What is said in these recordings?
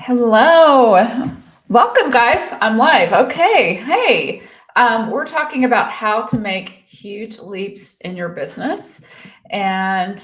Hello. Welcome, guys. I'm live. Okay. Hey, we're talking about how to make huge leaps in your business. And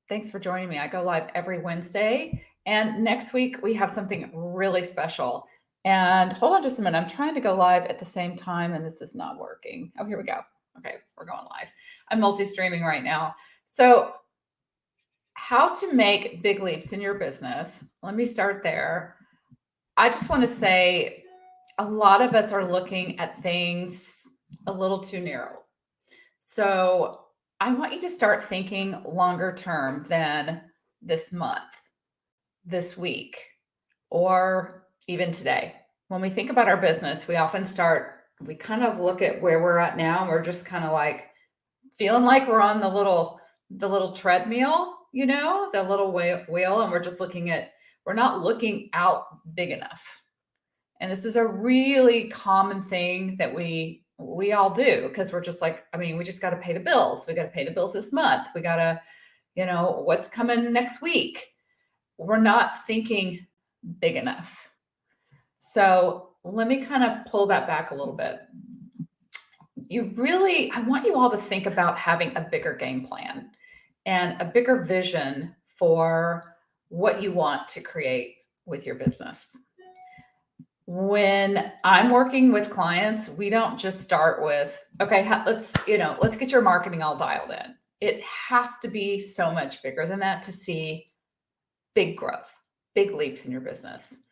thanks for joining me. I go live every Wednesday. And next week, we have something really special. And hold on just a minute. I'm trying to go live at the same time, and this is not working. Oh, here we go. Okay, we're going live. I'm multi streaming right now. So, how to make big leaps in your business. Let me start there. I just want to say a lot of us are looking at things a little too narrow. So I want you to start thinking longer term than this month, this week, or even today. When we think about our business, we kind of look at where we're at now, and we're just kind of like feeling like we're on the little treadmill, the little wheel, and we're not looking out big enough. And this is a really common thing that we all do, because we're just like, we just got to pay the bills. We got to pay the bills this month. We got to, what's coming next week. We're not thinking big enough. So let me kind of pull that back a little bit. I want you all to think about having a bigger game plan and a bigger vision for what you want to create with your business. When I'm working with clients, we don't just start with, okay, let's get your marketing all dialed in. It has to be so much bigger than that to see big growth, big leaps in your business.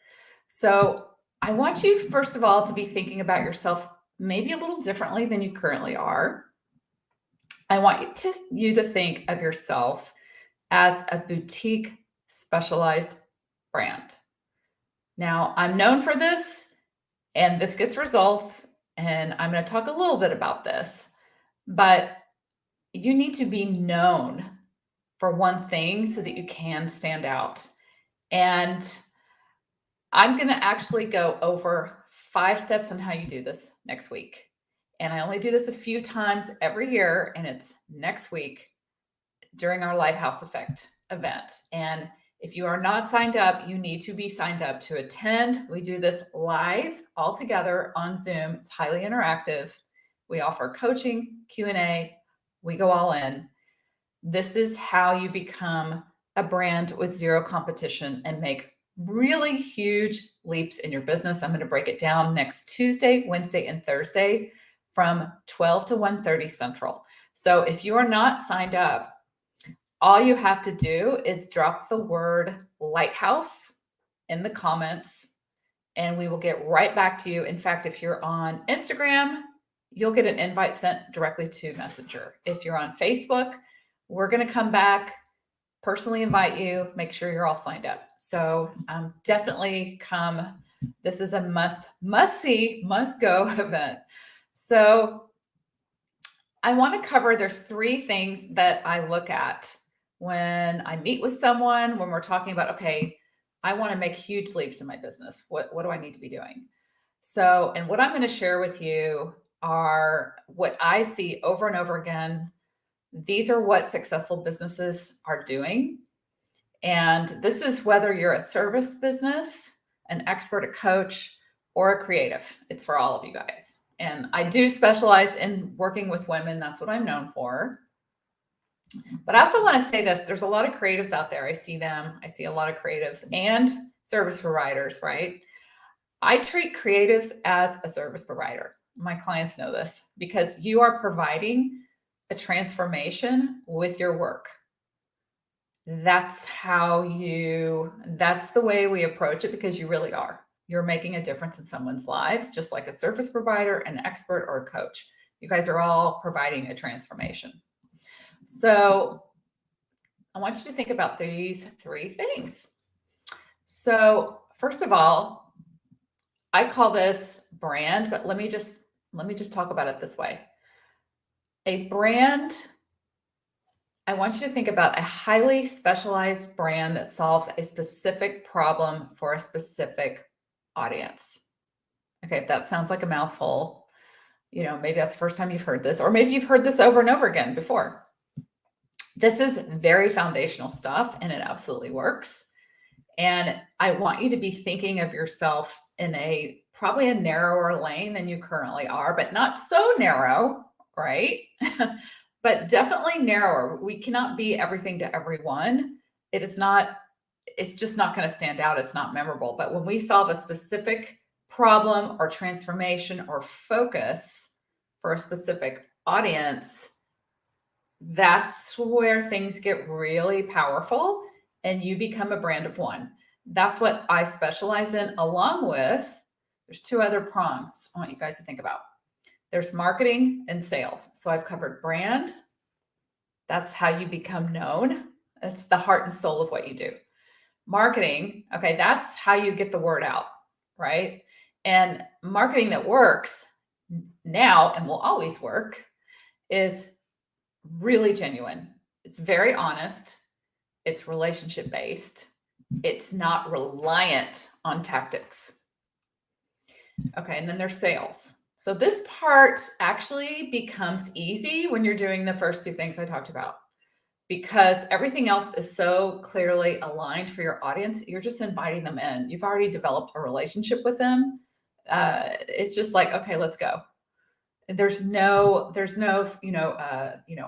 So I want you, first of all, to be thinking about yourself maybe a little differently than you currently are. I want you to think of yourself as a boutique specialized brand. Now, I'm known for this, and this gets results, and I'm going to talk a little bit about this, but you need to be known for one thing so that you can stand out. And I'm going to actually go over 5 steps on how you do this next week. And I only do this a few times every year, and it's next week during our Lighthouse Effect event. And if you are not signed up, you need to be signed up to attend. We do this live all together on Zoom. It's highly interactive. We offer coaching, Q&A. We go all in. This is how you become a brand with zero competition and make really huge leaps in your business. I'm going to break it down next Tuesday, Wednesday, and Thursday from 12 to 1:30 Central. So if you are not signed up, all you have to do is drop the word Lighthouse in the comments, and we will get right back to you. In fact, if you're on Instagram, you'll get an invite sent directly to Messenger. If you're on Facebook, we're going to come back, personally invite you, make sure you're all signed up. So definitely come. This is a must-see, must-go event. So I want to cover, there's 3 things that I look at when I meet with someone, when we're talking about, okay, I want to make huge leaps in my business. What do I need to be doing? So, and what I'm going to share with you are what I see over and over again. These are what successful businesses are doing. And this is whether you're a service business, an expert, a coach, or a creative. It's for all of you guys. And I do specialize in working with women. That's what I'm known for. But I also want to say this, there's a lot of creatives out there. I see them. I see a lot of creatives and service providers, right? I treat creatives as a service provider. My clients know this because you are providing a transformation with your work. That's the way we approach it, because you really are. You're making a difference in someone's lives, just like a service provider, an expert, or a coach. You guys are all providing a transformation. So I want you to think about these 3 things. So first of all, I call this brand, but let me just talk about it this way. A brand, I want you to think about a highly specialized brand that solves a specific problem for a specific audience. Okay, if that sounds like a mouthful, maybe that's the first time you've heard this, or maybe you've heard this over and over again before. This is very foundational stuff, and it absolutely works. And I want you to be thinking of yourself in probably a narrower lane than you currently are, but not so narrow, right? But definitely narrower. We cannot be everything to everyone. It's just not going to stand out. It's not memorable. But when we solve a specific problem or transformation or focus for a specific audience, that's where things get really powerful and you become a brand of one. That's what I specialize in, along with, there's two other prongs I want you guys to think about. There's marketing and sales. So I've covered brand. That's how you become known. It's the heart and soul of what you do. Marketing, okay, that's how you get the word out, right? And marketing that works now and will always work is really genuine. It's very honest. It's relationship based. It's not reliant on tactics. Okay, and then there's sales. So this part actually becomes easy when you're doing the first two things I talked about, because everything else is so clearly aligned for your audience. You're just inviting them in. You've already developed a relationship with them. It's just like, okay, let's go. There's no,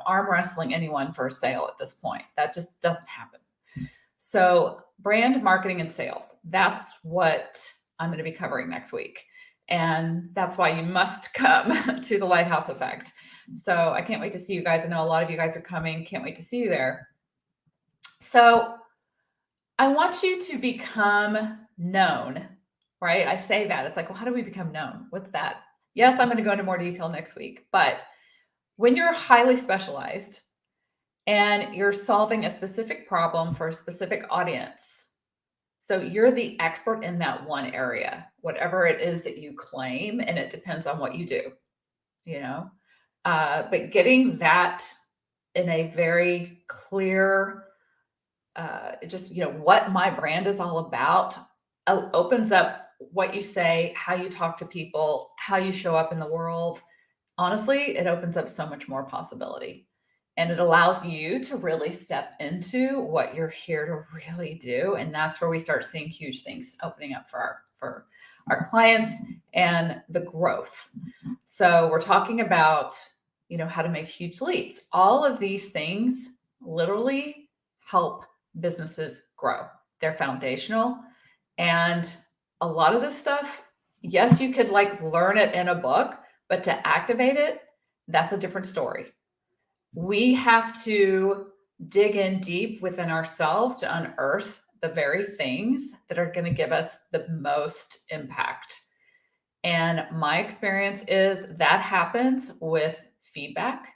arm wrestling anyone for a sale at this point. That just doesn't happen. So brand, marketing, and sales. That's what I'm going to be covering next week. And that's why you must come to the Lighthouse Effect. So I can't wait to see you guys. I know a lot of you guys are coming. Can't wait to see you there. So I want you to become known, right? I say that. It's like, well, how do we become known? What's that? Yes, I'm going to go into more detail next week. But when you're highly specialized and you're solving a specific problem for a specific audience, so you're the expert in that one area, whatever it is that you claim, and it depends on what you do, but getting that in a very clear, what my brand is all about, opens up what you say, how you talk to people, how you show up in the world. Honestly, it opens up so much more possibility. And it allows you to really step into what you're here to really do. And that's where we start seeing huge things opening up for our clients and the growth. So we're talking about, how to make huge leaps. All of these things literally help businesses grow. They're foundational. And a lot of this stuff, yes, you could learn it in a book, but to activate it, that's a different story. We have to dig in deep within ourselves to unearth the very things that are going to give us the most impact. And my experience is that happens with feedback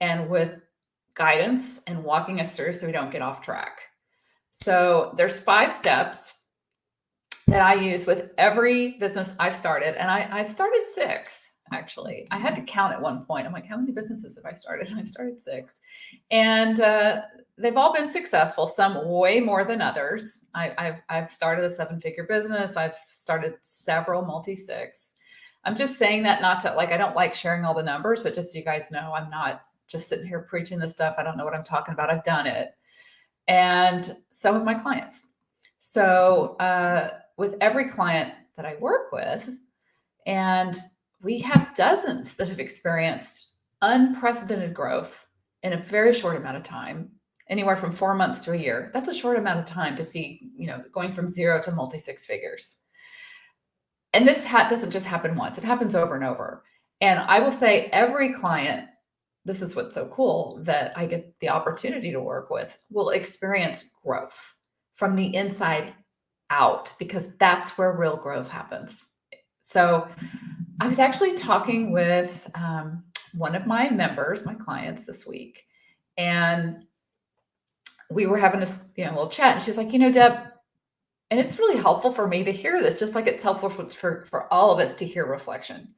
and with guidance and walking us through so we don't get off track. So there's 5 steps that I use with every business I've started. And I've started 6. Actually, I had to count at one point. I'm like, how many businesses have I started? And I started 6, and they've all been successful. Some way more than others. I've started a 7-figure business. I've started several multi-6. I'm just saying that not to I don't like sharing all the numbers, but just so you guys know, I'm not just sitting here preaching this stuff. I don't know what I'm talking about. I've done it, and so have my clients. So with every client that I work with, and we have dozens that have experienced unprecedented growth in a very short amount of time, anywhere from 4 months to a year. That's a short amount of time to see, going from 0 to multi-6 figures. And this doesn't just happen once. It happens over and over. And I will say every client, this is what's so cool that I get the opportunity to work with, will experience growth from the inside out, because that's where real growth happens. So I was actually talking with one of my members, my clients this week, and we were having this little chat, and she's like, Deb, and it's really helpful for me to hear this, just like it's helpful for all of us to hear reflection.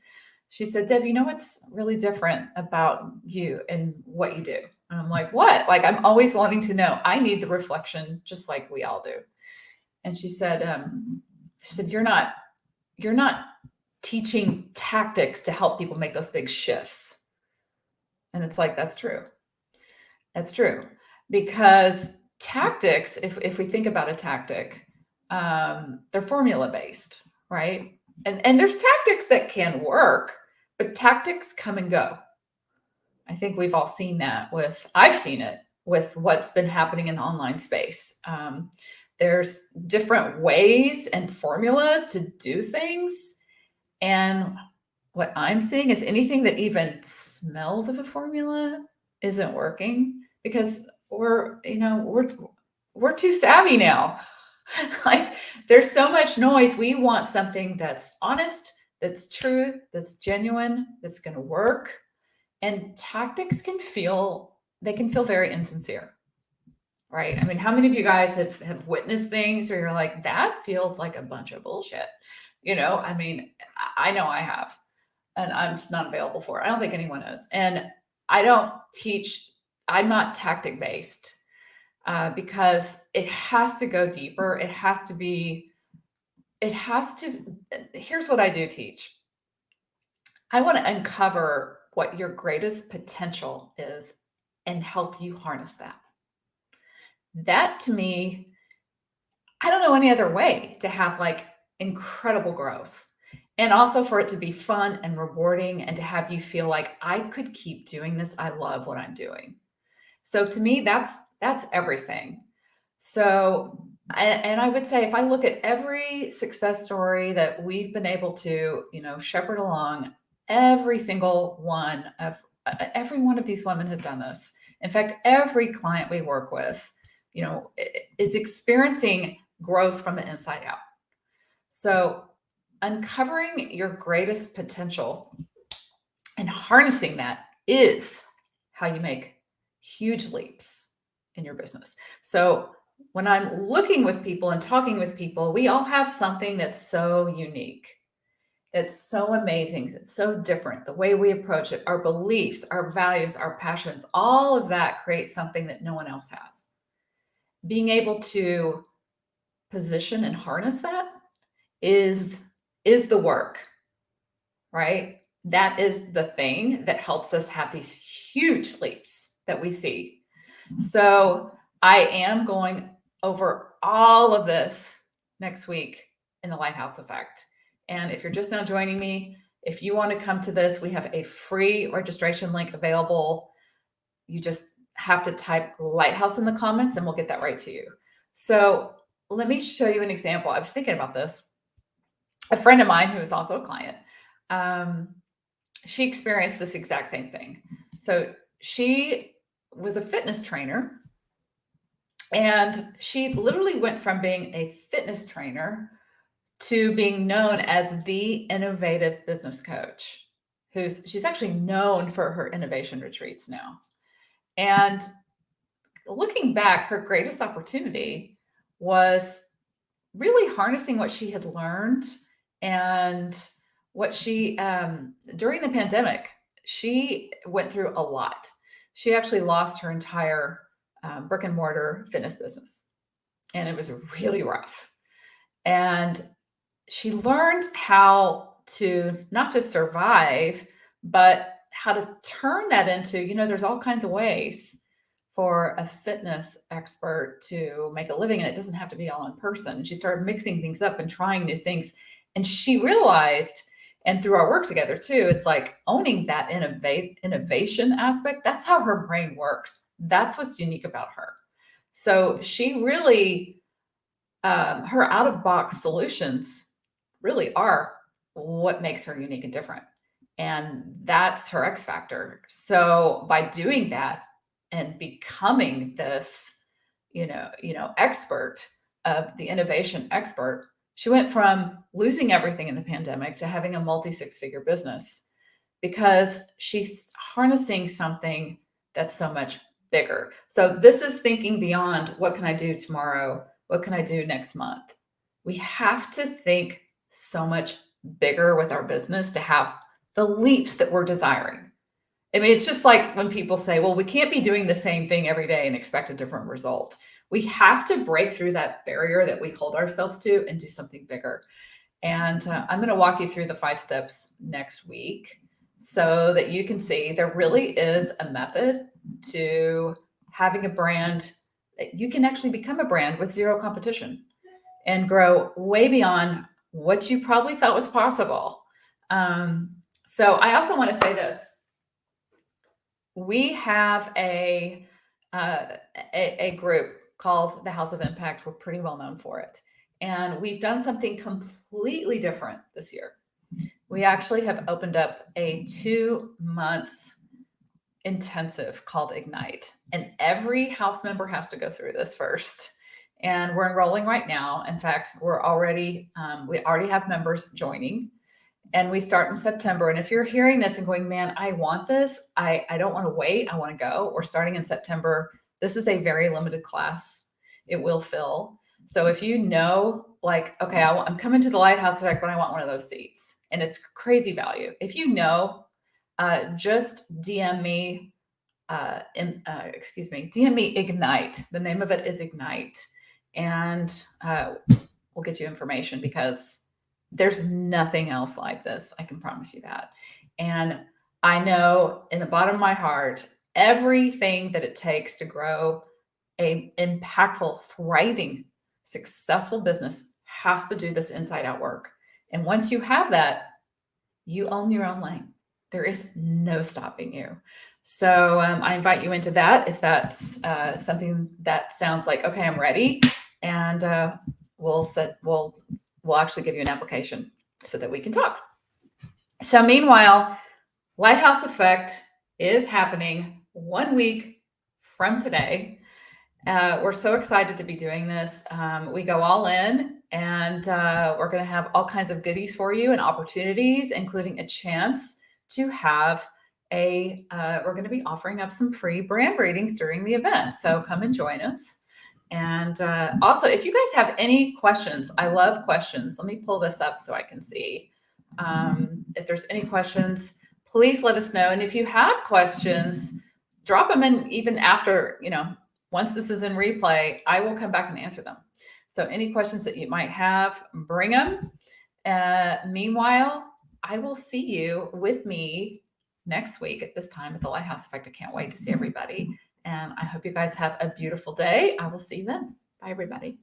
She said, Deb, what's really different about you and what you do? And I'm like, what? I'm always wanting to know. I need the reflection just like we all do. And she said, you're not teaching tactics to help people make those big shifts. And it's like, that's true. That's true. Because tactics, if we think about a tactic, they're formula based, right? And there's tactics that can work, but tactics come and go. I think we've all seen that I've seen it with what's been happening in the online space. There's different ways and formulas to do things. And what I'm seeing is anything that even smells of a formula isn't working because we're too savvy now. Like there's so much noise. We want something that's honest, that's true, that's genuine, that's going to work. And tactics can feel very insincere, right? I mean, how many of you guys have witnessed things where you're like, that feels like a bunch of bullshit? I mean, I know I have, and I'm just not available for it. I don't think anyone is. And I'm not tactic based because it has to go deeper. Here's what I do teach. I want to uncover what your greatest potential is and help you harness that. That to me, I don't know any other way to have like incredible growth. And also for it to be fun and rewarding and to have you feel like I could keep doing this. I love what I'm doing. So to me, that's everything. So, and I would say if I look at every success story that we've been able to, shepherd along, every one of these women has done this. In fact, every client we work with, is experiencing growth from the inside out. So uncovering your greatest potential and harnessing that is how you make huge leaps in your business. So when I'm looking with people and talking with people, we all have something that's so unique, that's so amazing, that's so different. The way we approach it, our beliefs, our values, our passions, all of that creates something that no one else has. Being able to position and harness that is the work, right? That is the thing that helps us have these huge leaps that we see. So I am going over all of this next week in the Lighthouse Effect. And if you're just now joining me, if you want to come to this, we have a free registration link available. You just have to type Lighthouse in the comments and we'll get that right to you. So let me show you an example. I was thinking about this. A friend of mine who is also a client, she experienced this exact same thing. So she was a fitness trainer, and she literally went from being a fitness trainer to being known as the innovative business coach. She's actually known for her innovation retreats now. And looking back, her greatest opportunity was really harnessing what she had learned and what she, during the pandemic, she went through a lot. She actually lost her entire brick and mortar fitness business, and it was really rough. And she learned how to not just survive, but how to turn that into, there's all kinds of ways for a fitness expert to make a living, and it doesn't have to be all in person. She started mixing things up and trying new things. And she realized, and through our work together too, it's like owning that innovation aspect. That's how her brain works. That's what's unique about her. So she really, her out-of-box solutions really are what makes her unique and different. And that's her X factor. So by doing that and becoming this, expert of the innovation expert, she went from losing everything in the pandemic to having a multi-six-figure business because she's harnessing something that's so much bigger. So this is thinking beyond what can I do tomorrow? What can I do next month? We have to think so much bigger with our business to have the leaps that we're desiring. I mean, it's just like when people say, well, we can't be doing the same thing every day and expect a different result. We have to break through that barrier that we hold ourselves to and do something bigger. And I'm going to walk you through the 5 steps next week so that you can see there really is a method to having a brand. You can actually become a brand with zero competition. and grow way beyond what you probably thought was possible. So I also want to say this. We have a group called the House of Impact. We're pretty well known for it. And we've done something completely different this year. We actually have opened up a 2-month intensive called Ignite. And every house member has to go through this first. And we're enrolling right now. In fact, we already have members joining. And we start in September. And if you're hearing this and going, man, I want this, I don't want to wait, I want to go. We're starting in September. This is a very limited class. It will fill. So if you know, like, okay, I'm coming to the Lighthouse Effect, but I want one of those seats, and it's crazy value. If you know, just DM me, DM me Ignite. The name of it is Ignite. And we'll get you information, because there's nothing else like this. I can promise you that. And I know in the bottom of my heart, everything that it takes to grow a impactful, thriving, successful business has to do this inside out work. And once you have that, you own your own lane. There is no stopping you. So I invite you into that if that's something that sounds like, okay, I'm ready. And we'll actually give you an application so that we can talk. So meanwhile, Lighthouse Effect is happening 1 week from today. We're so excited to be doing this. We go all in, and we're going to have all kinds of goodies for you and opportunities, including a chance to have we're going to be offering up some free brand readings during the event. So come and join us. And also, if you guys have any questions, I love questions. Let me pull this up so I can see. If there's any questions, please let us know. And if you have questions, drop them in even after, once this is in replay, I will come back and answer them. So any questions that you might have, bring them. Meanwhile, I will see you with me next week at this time at the Lighthouse Effect. I can't wait to see everybody. And I hope you guys have a beautiful day. I will see you then. Bye, everybody.